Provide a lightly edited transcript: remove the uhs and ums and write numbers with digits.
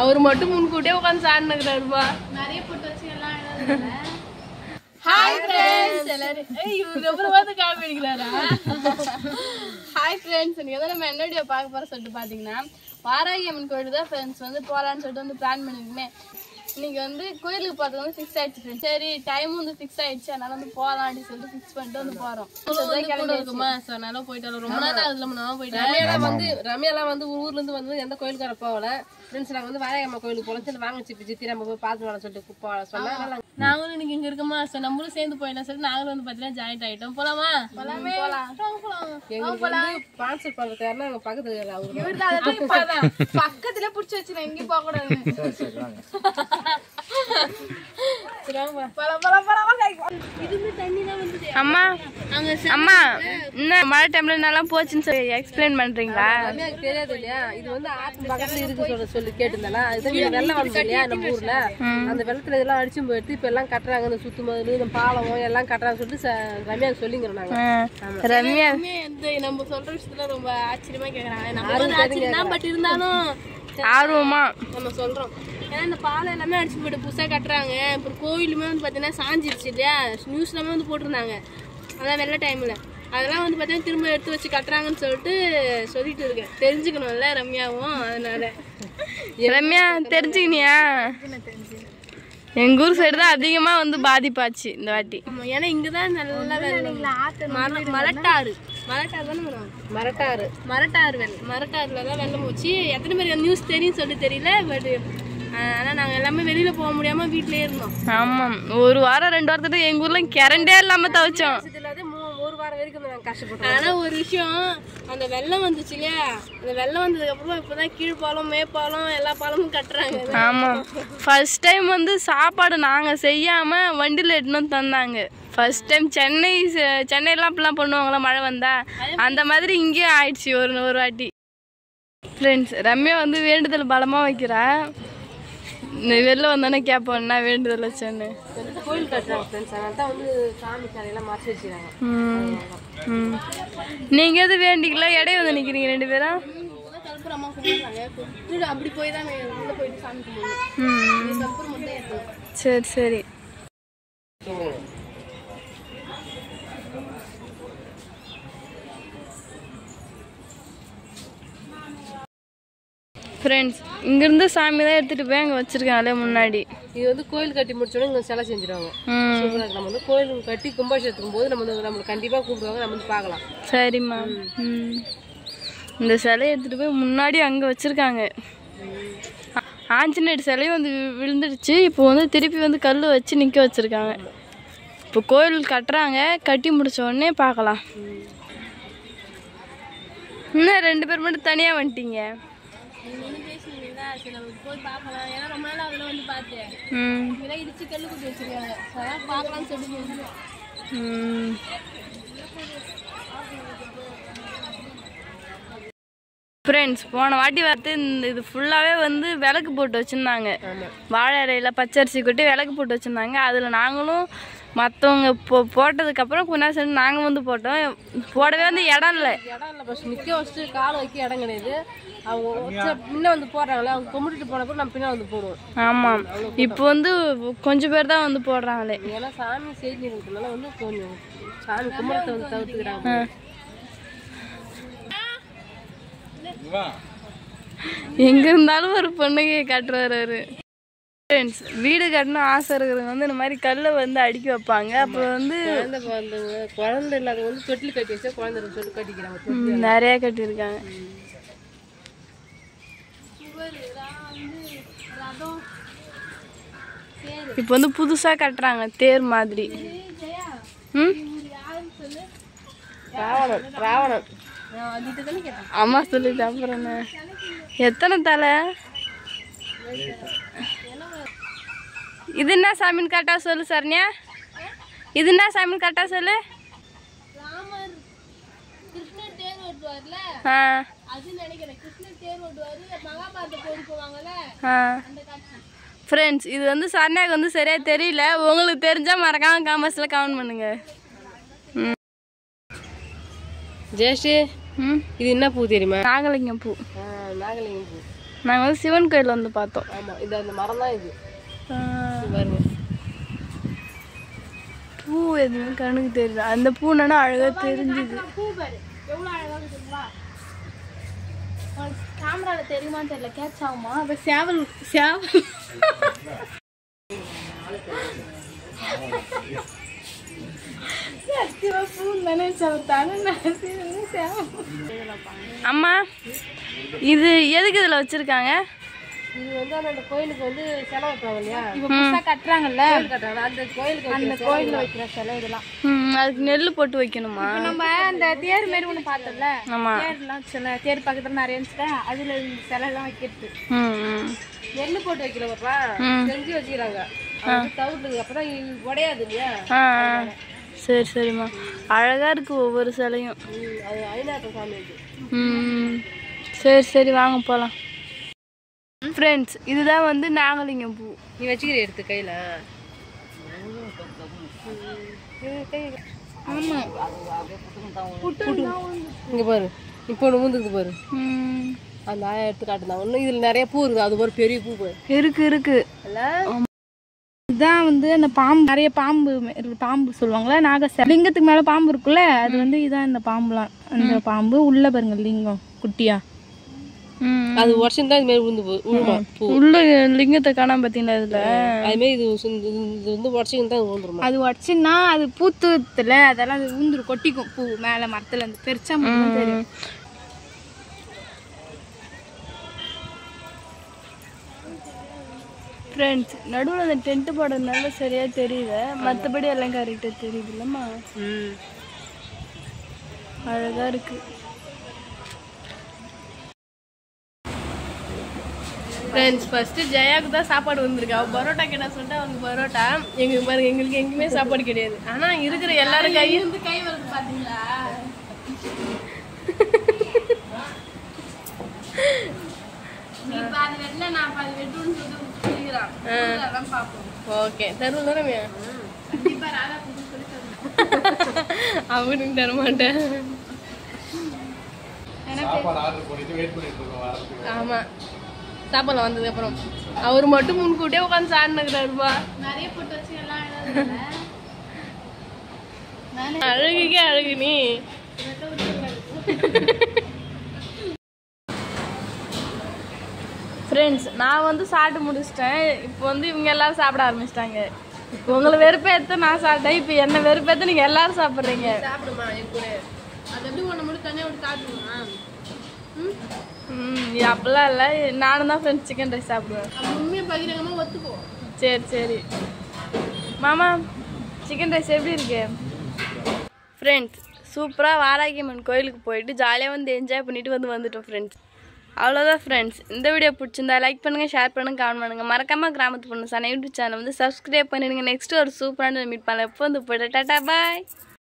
அவர் மட்டும் முன்கூட்டியே உட்காந்து சாடினுக்குறாருப்பா. நிறைய போட்டு வச்சு எல்லாம் ஹாய் ஃப்ரெண்ட்ஸ் எல்லாரும் இவரு எவ்வளவு பார்த்து காப்பி அடிக்கிறாரா? ஹாய் ஃப்ரெண்ட்ஸ், இன்னைக்கு வந்து நம்ம என்ன வீடியோ பார்க்க போறோம் சொல்லிட்டு பாத்தீங்கன்னா, வாராகி அம்மன் கோயில் தான் ஃப்ரெண்ட்ஸ் வந்து போகலான்னு சொல்லிட்டு வந்து பிளான் பண்ணிருக்கோமே. இன்னைக்கு வந்து கோயிலுக்கு போகிறது வந்து ஃபிக்ஸ் ஆயிடுச்சு ஃப்ரெண்ட்ஸ். சரி டைமும் வந்து ஃபிக்ஸ் ஆயிடுச்சு, அதனால வந்து போகலாம் அப்படின்னு சொல்லிட்டு ஃபிக்ஸ் பண்ணிட்டு வந்து போறோம். கிளம்பி இருக்குமா, ஸோ அதனால போயிட்டு ரொம்ப நேரம் அதுல நம்ம போயிட்டு ரம்யாலாம் வந்து ஊர்ல இருந்து வந்து எந்த கோயிலுக்கு வர போகல ஃப்ரெண்ட்ஸ். நாங்கள் வந்து வாராகி அம்மன் கோயிலுக்கு போகலாம் சரி வாங்க சித்தி நம்ம போய் பார்த்து வரலாம் சொல்லிட்டு சொன்னா நாங்களும் இன்னைக்கு இங்க இருக்கோமா, ஸோ நம்மளும் சேர்ந்து போயிடலாம் சொல்லிட்டு நாங்களும் வந்து பார்த்தீங்கன்னா ஜாயிண்ட் ஆகிட்டோம். போலாமா? போலாமே. ஸ்பான்சர் பண்றது யாருன்னா எங்க பக்கத்துல பக்கத்துல பிடிச்சி வச்சு எங்கேயும் போக கூடாது. அம்மா அம்மா என்ன மழை டைம்ல நல்லா போச்சுன்னு சொல்லி எக்ஸ்பிளைன் பண்றீங்களா? தெரியாது இல்லையா, இது வந்து ஆத்து பக்கத்துல இருக்கு சொல்லி கேட்டிருந்தா வெள்ளம் வந்து இல்லையா நம்ம ஊர்ல, அந்த வெள்ளத்துல இதெல்லாம் அடிச்சு போயிட்டு இப்ப எல்லாம் கட்டுறாங்க. இந்த சுத்து மதில் இந்த பாலம் எல்லாம் கட்டுறாங்கன்னு சொல்லிட்டு ரம்யா சொல்லிங்கிறோம் நாங்க. ரம்யா நம்ம சொல்ற விஷயத்துல ரொம்ப ஆச்சரியமா கேக்குறாங்க. பட் இருந்தாலும் ஆர்வமா நம்ம சொல்றோம். ஏன்னா இந்த பாலம் எல்லாமே அடிச்சு போயிட்டு புதுசா கட்டுறாங்க. அப்புறம் கோயிலுமே வந்து பாத்தீங்கன்னா சாஞ்சிருச்சு இல்லையா, நியூஸ் எல்லாமே வந்து போட்டிருந்தாங்க. அதான் வெள்ள டைம்ல அதெல்லாம் வந்து பாத்தீங்கன்னா திரும்ப எடுத்து வச்சு கட்டுறாங்கன்னு சொல்லிட்டு இருக்கேன். தெரிஞ்சுக்கணும்ல ரம்யாவும், அதனால. ரம்யா தெரிஞ்சுக்கினியா? எங்க ஊர் சைடு தான் அதிகமா வந்து பாதிப்பாச்சு இந்த வாட்டி. ஏன்னா இங்கதான் நல்லா மரட்டாறு மரட்டாறுலதான் வெள்ளம் போச்சு. எத்தனை பேர் நியூஸ் தெரியும் சொல்லி தெரியல. பட் ஆனா நாங்க எல்லாமே வெளியில போக முடியாம வீட்லயே இருந்தோம். ஆமா, ஒரு வாரம் 2 வாரத்துக்கு எங்க ஊர்ல கரண்டே இல்லாம தவிச்சோம். ஒரு வாரம் வரைக்கும் நாங்க கஷ்டப்பட்டோம். ஆனா ஒரு விஷயம், அந்த வெள்ளம் வந்துச்சு இல்லையா, அந்த வெள்ளம் வந்ததுக்கு அப்புறம் இப்பதான் கீழ்பாலம் மேற்பாலம் எல்லா பாலமும் கட்டுறாங்க. ஆமா, ஃபர்ஸ்ட் டைம் வந்து சாப்பாடு நாங்க செய்யாம வண்டியில எடுத்துன்னு தந்தாங்க. ஃபர்ஸ்ட் டைம் சென்னையெல்லாம் அப்படிலாம் பண்ணுவாங்களா மழை வந்தா, அந்த மாதிரி இங்கேயும் ஆயிடுச்சு ஒரு வாட்டி. ஃப்ரெண்ட்ஸ், ரம்யா வந்து வேண்டுதல் பலமா வைக்கிறா. வெளில வந்தோன்னே கேட்போம் என்ன வேண்டுதல் வச்சேன்னு. கோயில் கட்டுறாங்க ஃப்ரெண்ட்ஸ், அதனால தான் வந்து சாமி சாலையெல்லாம் மறைச்சி வச்சுக்கிறாங்க. நீங்க எது வேண்டிக்கல? இடையே வந்து நிக்கிறீங்க 2 பேரும். அப்படி போய் தான் போயிட்டு சாமி கும்பிடணும். சரி சரி. ஃப்ரெண்ட்ஸ், இங்கிருந்து சாமி தான் எடுத்துட்டு போய் அங்கே வச்சிருக்காங்களே முன்னாடி. இது வந்து கோயில் கட்டி முடிச்சோடனே இங்கே சிலை செஞ்சிருவாங்க. நம்ம வந்து கோயில் கட்டி கும்பாபிஷேகத்துக்கும் போது நம்ம கண்டிப்பாக கூப்பிடுவாங்க, நம்ம வந்து பார்க்கலாம். சரிம்மா. இந்த சிலையை எடுத்துட்டு போய் முன்னாடி அங்கே வச்சிருக்காங்க. ஆஞ்சநேயர் சிலையும் வந்து விழுந்துடுச்சு. இப்போ வந்து திருப்பி வந்து கல் வச்சு நிற்க வச்சிருக்காங்க. இப்போ கோயில் கட்டுறாங்க, கட்டி முடிச்ச உடனே பார்க்கலாம். இன்னும் 2 பேர் மட்டும் தனியாக வந்துட்டீங்க. போய் பார்க்கலாம். ஏன்னா ரொம்ப நாள் அதுல வந்து பார்த்தேன். இதெல்லாம் இடிச்சு கல்லு குட்டி வச்சிருக்காங்க. அதான் பார்க்கலாம்னு சொல்லிட்டு. ஃப்ரெண்ட்ஸ், போன வாட்டி பார்த்து இது ஃபுல்லாகவே வந்து விளக்கு போட்டு வச்சுருந்தாங்க. வாழை இலையில் பச்சரிசி கொட்டி விளக்கு போட்டு வச்சுருந்தாங்க. அதில் நாங்களும் மற்றவங்க போட்டதுக்கப்புறம் கொஞ்ச நேரம் சேர்ந்து நாங்கள் வந்து போட்டோம். போடவே வந்து இடம் இல்லை. ஃபஸ்ட் நிற்க வச்சுட்டு காலை வைக்க இடம் கிடையாது. அவங்க முன்ன வந்து போடுறாங்களே, அவங்க கும்பிட்டுட்டு போனப்போ நம்ம பின்னா வந்து போடுவோம். ஆமாம், இப்போ வந்து கொஞ்சம் பேர் தான் வந்து போடுறாங்களே. ஏன்னா சாமி செய்தி இருக்கிறதுனால வந்து கொஞ்சம் சாமி கும்பிடத்தை வந்து தவிர்த்துக்கிறாங்க. எங்க இருந்தாலும் ஒரு பொண்ணுக்கு காட்டுறாரு அவரு. ஃப்ரெண்ட்ஸ், வீடு கட்டணும் ஆசை இருக்கிறவங்க வந்து இந்த மாதிரி கல்லை வந்து அடுக்கி வைப்பாங்க. அப்புறம் வந்து குழந்தை இல்லாத வந்து தொட்டில் கட்டி வச்சா குழந்தை சொல்லி கட்டிக்கிறாங்க. நிறைய கட்டியிருக்காங்க. இப்போ வந்து புதுசா கட்டுறாங்க தேர் மாதிரி. ராவணன் அம்மா சொல்லிட்டு அப்புறம் எத்தனை தலை? இது என்ன சாமின்னு கரெக்டா சொல்லு சரண்யா. இது என்ன சாமின்னு கரெக்டா சொல்லு. ஃப்ரெண்ட்ஸ், இது வந்து சரண்யாவுக்கு வந்து சரியா தெரியல. உங்களுக்கு தெரிஞ்சா மறக்காம காமெண்ட்ஸ்ல கமெண்ட் பண்ணுங்க. ஜெயஸ்ரீ இது என்ன பூ தெரியுமா? நாகலிங்கம் பூ. நாகலிங்கம் பூ. நாங்கள் வந்து சிவன் கோயில் வந்து பார்த்தோம். ஆமாம், இது அந்த மரம் தான். இது பாருங்க, பூ எதுவுமே கண்ணுக்கு தெரியல. அந்த பூனா அழகா தெரிஞ்சுது. பூ பாரு எவ்வளோ அழகாக இருக்குங்களா? கேமரால தெரியுமான்னு தெரியல, கேட்ச் ஆகுமா? அப்போ சேவல் அம்மா இது எதுக்கு இதில் வச்சிருக்காங்க? இது வந்து அந்த கோயிலுக்கு வந்து செலவு வைப்பாங்க இல்லையா? இப்போ புதுசாக கட்டுறாங்கல்ல, அந்த கோயிலுக்கு அந்த கோயிலில் வைக்கிற சிலை இதெல்லாம். அதுக்கு நெல் போட்டு வைக்கணுமா? நம்ம அந்த தேர் மாரி ஒன்று பார்த்தோம்ல, ஆமா, தேர்லாம் சில தேர் பக்கத்தில் நிறைய இருந்துச்சுல, அதில் சிலை எல்லாம் வைக்கிறது. நெல் போட்டு வைக்கிறப்பா செஞ்சு வச்சுக்கிறாங்க. தவிர்த்துக்கு அப்புறம் உடையாது இல்லையா? சரி சரிம்மா, அழகா இருக்கு ஒவ்வொரு சிலையும். அது ஐநாட்ட சாமி இது. சரி சரி வாங்க போகலாம். ஃப்ரெண்ட்ஸ், இதுதான் வந்து நாகலிங்கம் பூ. நீ வச்சுக்கிற எடுத்து கையில். ஆமாம், இங்கே பாரு, இப்போ ஒன்று ஊந்துக்குது பாரு. அந்த ஆயா எடுத்து காட்டுதான். ஒன்றும் இதில் நிறைய பூ இருக்குது. அது ஒரு பெரிய பூ இருக்கு இல்லை? இதுதான் வந்து அந்த பாம்பு, நிறைய பாம்பு சொல்லுவாங்களா, லிங்கத்துக்கு மேலே பாம்பு இருக்குல்ல, அது வந்து இதான் இந்த பாம்புலாம். அந்த பாம்பு உள்ள பாருங்க லிங்கம் குட்டியா, அது வருஷம் தான் இது மாதிரி விழுமா பூ. உள்ள லிங்கத்தை காணாம பார்த்தீங்களா? இதுல அதுமாரி இது வந்து வருஷம் தான் ஊந்துருமா. அது உடச்சுன்னா அது பூத்துல அதெல்லாம் அது ஊந்துரும், கொட்டிக்கும் பூ மேலே மரத்துல இருந்து பெருசா மட்டும் தெரியும். ஃப்ரெண்ட்ஸ், நடுவில் அந்த டென்ட் போடுறதுனால சரியா தெரியல, மற்றபடி எல்லாம் கரெக்டாக தெரியுது இல்லைம்மா? அழகா இருக்கு. ஃப்ரெண்ட்ஸ், ஃபர்ஸ்ட்டு ஜெயாவுக்கு தான் சாப்பாடு வந்திருக்கு. அவள் பரோட்டா கேட்டா சொல்லிட்டு அவனுக்கு பரோட்டா. எங்களுக்கு பாருங்க, எங்களுக்கு எங்கேயுமே சாப்பாடு கிடையாது. ஆனால் இருக்கிற எல்லாரும் கையிலிருந்து கை வருது பார்த்தீங்களா? ஓகே, தருவோம் தானே? அவனுக்கு தர மாட்டேன். ஆமா, சாப்பாடு வந்ததுக்கு அப்புறம் அவர் மட்டும் முன்கூட்டியே உட்காந்து சாடினுக்குறாருப்பா. நிறைய போட்டு வச்சு எல்லாம் அழகுக்கே அழகு நீ. ஃப்ரெண்ட்ஸ், நான் வந்து சாப்பிட்டு முடிச்சிட்டேன். இப்போ வந்து இவங்க எல்லாரும் சாப்பிட ஆரம்பிச்சிட்டாங்க. உங்களை வெறுப்பேற்ற நான் சாப்பிட்டேன், இப்போ என்ன வெறுப்பேற்ற நீங்கள் எல்லாரும் சாப்பிட்றீங்க. சாப்பிடுமா என் கூட? அது எப்படி ஒன்று மட்டும் தனியாக விட்டு சாப்பிடுமா? அப்படிலாம் இல்லை, நானும் தான் ஃப்ரெண்ட்ஸ் சிக்கன் ரைஸ் சாப்பிடுவேன். உண்மையை பகிரங்கமாக ஒத்துப்போ. சரி சரி மாமா, சிக்கன் ரைஸ் எப்படி இருக்கு? ஃப்ரெண்ட்ஸ், சூப்பராக வாராகியம்மன் கோயிலுக்கு போயிட்டு ஜாலியாக வந்து என்ஜாய் பண்ணிட்டு வந்துட்டோம் ஃப்ரெண்ட்ஸ். அவ்வளோதான் ஃப்ரெண்ட்ஸ். இந்த வீடியோ பிடிச்சிருந்தா லைக் பண்ணுங்கள், ஷேர் பண்ணுங்கள், கமெண்ட் பண்ணுங்கள். மறக்காமல் கிராமத்து பொண்ணு சார் யூடியூப் சேனல் வந்து சப்ஸ்கிரைப் பண்ணிடுங்க. நெக்ஸ்ட்டு ஒரு சூப்பரான மீட் பண்ணலாம். எப்போ வந்து போய்ட்டு டாட்டா பாய்.